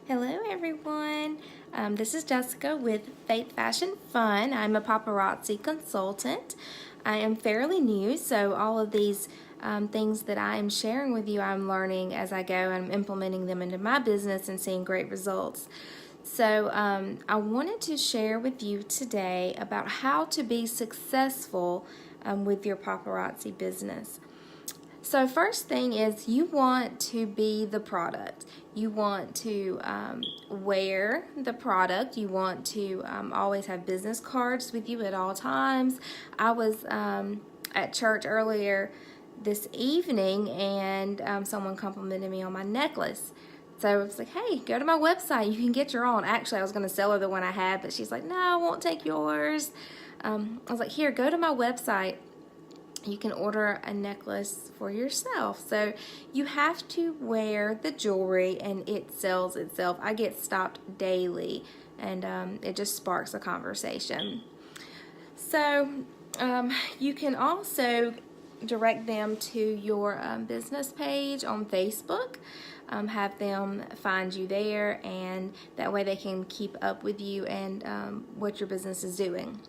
Hello everyone, this is Jessica with Faith Fashion Fun. I'm a paparazzi consultant. I am fairly new, so all of these things that I am sharing with you, I'm learning as I go. I'm implementing them into my business and seeing great results. So I wanted to share with you today about how to be successful with your paparazzi business. So first thing is you want to be the product. You want to wear the product. You want to always have business cards with you at all times. I was at church earlier this evening and someone complimented me on my necklace. So I was like, hey, go to my website. You can get your own. Actually, I was going to sell her the one I had, but she's like, no, I won't take yours. I was like, here, go to my website. You can order a necklace for yourself. So you have to wear the jewelry and it sells itself. I get stopped daily and it just sparks a conversation. So you can also direct them to your business page on Facebook. Have them find you there, and that way they can keep up with you and what your business is doing.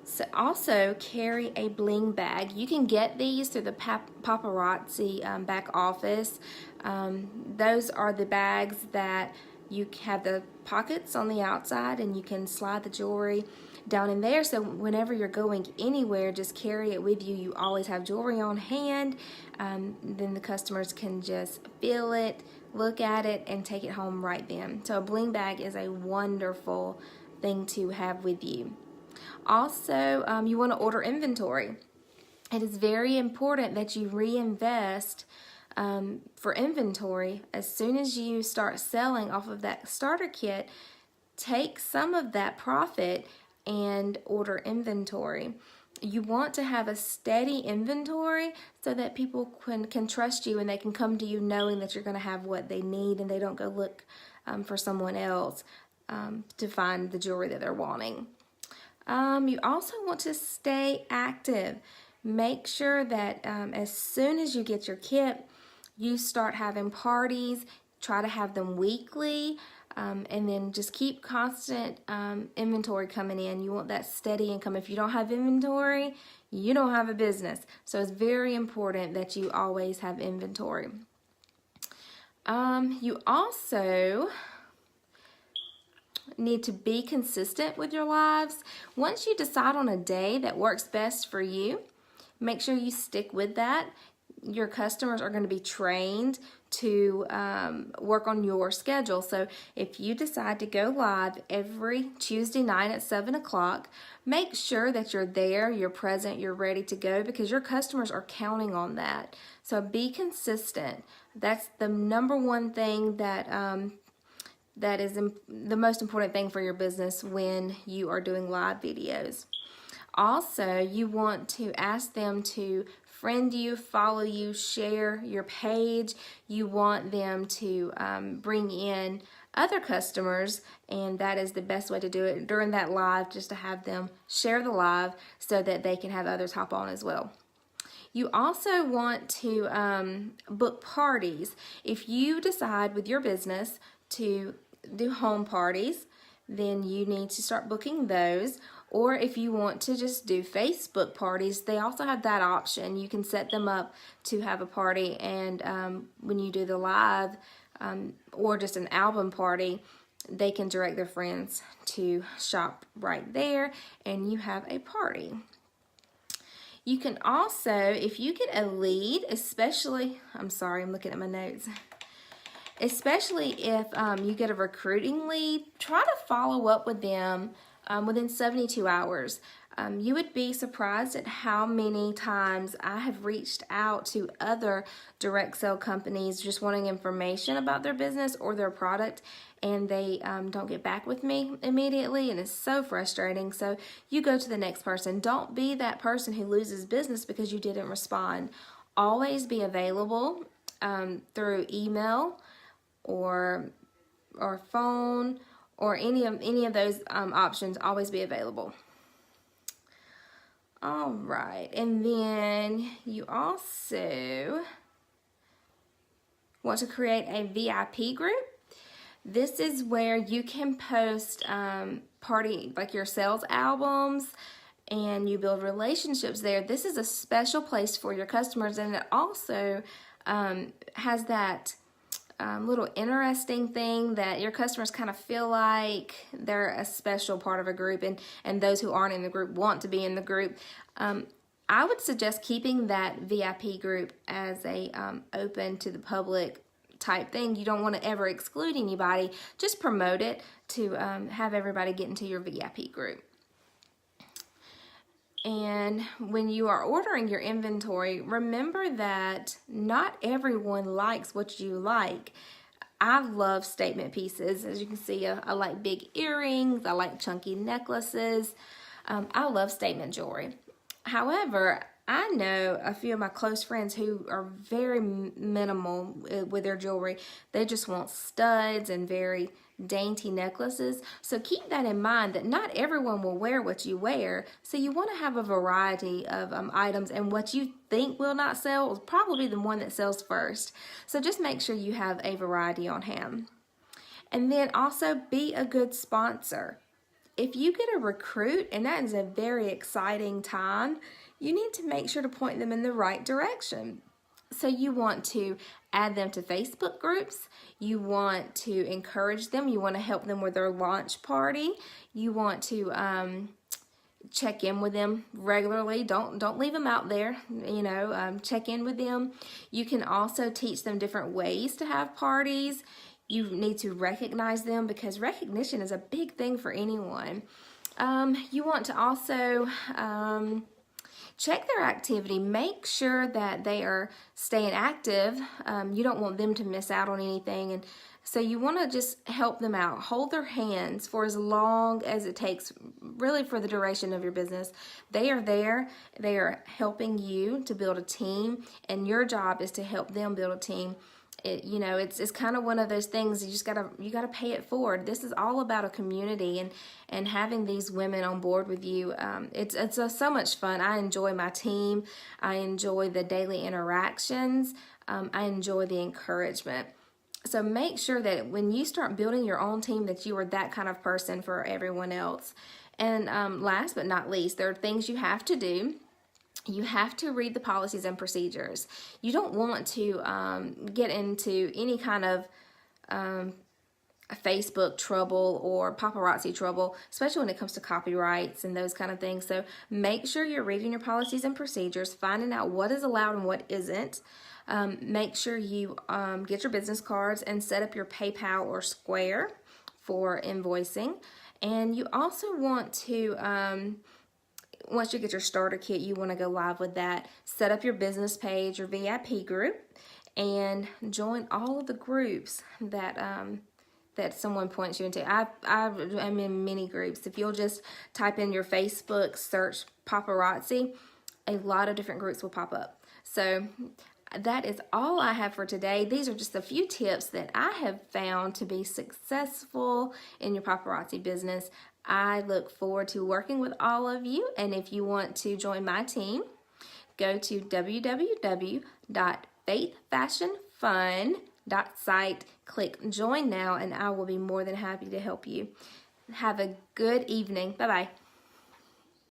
So also carry a bling bag. You can get these through the Paparazzi back office. Those are the bags that you have the pockets on the outside and you can slide the jewelry down in there. So whenever you're going anywhere, just carry it with you. You always have jewelry on hand. Then the customers can just feel it, look at it, and take it home right then. So a bling bag is a wonderful thing to have with you. Also, you want to order inventory. It is very important that you reinvest for inventory. As soon as you start selling off of that starter kit, take some of that profit and order inventory. You want to have a steady inventory so that people can trust you and they can come to you knowing that you're going to have what they need and they don't go look for someone else to find the jewelry that they're wanting. You also want to stay active. Make sure that as soon as you get your kit, you start having parties. Try to have them weekly, and then just keep constant inventory coming in. You want that steady income. If you don't have inventory, you don't have a business. So it's very important that you always have inventory. You also need to be consistent with your lives. Once you decide on a day that works best for you, make sure you stick with that. Your customers are going to be trained to work on your schedule. So if you decide to go live every Tuesday night at 7 o'clock, make sure that you're there, you're present, you're ready to go, because your customers are counting on that. So be consistent. That's the number one thing that is the most important thing for your business when you are doing live videos. Also, you want to ask them to friend you, follow you, share your page. You want them to bring in other customers, and that is the best way to do it during that live, just to have them share the live so that they can have others hop on as well. You also want to book parties. If you decide with your business to do home parties, then you need to start booking those. Or if you want to just do Facebook parties, they also have that option. You can set them up to have a party, and when you do the live or just an album party, they can direct their friends to shop right there and you have a party. You can also, if you get a lead, especially, I'm sorry, I'm looking at my notes. Especially if you get a recruiting lead, try to follow up with them within 72 hours. You would be surprised at how many times I have reached out to other direct sale companies just wanting information about their business or their product, and they don't get back with me immediately, and it's so frustrating. So you go to the next person. Don't be that person who loses business because you didn't respond. Always be available through email or phone or any of those options. Always be available. All right, and then you also want to create a VIP group. This is where you can post party, like your sales albums, and you build relationships there. This is a special place for your customers, and it also has that little interesting thing that your customers kind of feel like they're a special part of a group, and those who aren't in the group want to be in the group. I would suggest keeping that VIP group as a open to the public type thing. You don't want to ever exclude anybody. Just promote it to have everybody get into your VIP group. And when you are ordering your inventory, remember that not everyone likes what you like. I love statement pieces. As you can see, I like big earrings. I like chunky necklaces. I love statement jewelry. However, I know a few of my close friends who are very minimal with their jewelry. They just want studs and very dainty necklaces. So keep that in mind, that not everyone will wear what you wear. So you want to have a variety of items, and what you think will not sell will probably be the one that sells first. So just make sure you have a variety on hand. And then also be a good sponsor. If you get a recruit, and that is a very exciting time, you need to make sure to point them in the right direction. So you want to add them to Facebook groups. You want to encourage them. You want to help them with their launch party. You want to check in with them regularly. Don't leave them out there. Check in with them. You can also teach them different ways to have parties. You need to recognize them, because recognition is a big thing for anyone. You want to also check their activity. Make sure that they are staying active. You don't want them to miss out on anything. And so you want to just help them out. Hold their hands for as long as it takes, really for the duration of your business. They are there. They are helping you to build a team, and your job is to help them build a team. It's kind of one of those things you gotta pay it forward. This is all about a community, and having these women on board with you. It's so much fun. I enjoy my team. I enjoy the daily interactions. I enjoy the encouragement. So make sure that when you start building your own team, that you are that kind of person for everyone else. And last but not least, there are things you have to do. You have to read the policies and procedures. You don't want to get into any kind of Facebook trouble or paparazzi trouble, especially when it comes to copyrights and those kind of things. So make sure you're reading your policies and procedures, finding out what is allowed and what isn't. Make sure you get your business cards and set up your PayPal or Square for invoicing. And you also want to once you get your starter kit, you want to go live with that. Set up your business page, your VIP group, and join all of the groups that that someone points you into. I'm in many groups. If you'll just type in your Facebook, search paparazzi, a lot of different groups will pop up. So that is all I have for today. These are just a few tips that I have found to be successful in your paparazzi business. I look forward to working with all of you, and if you want to join my team, go to www.faithfashionfun.site, click join now, and I will be more than happy to help you. Have a good evening. Bye-bye.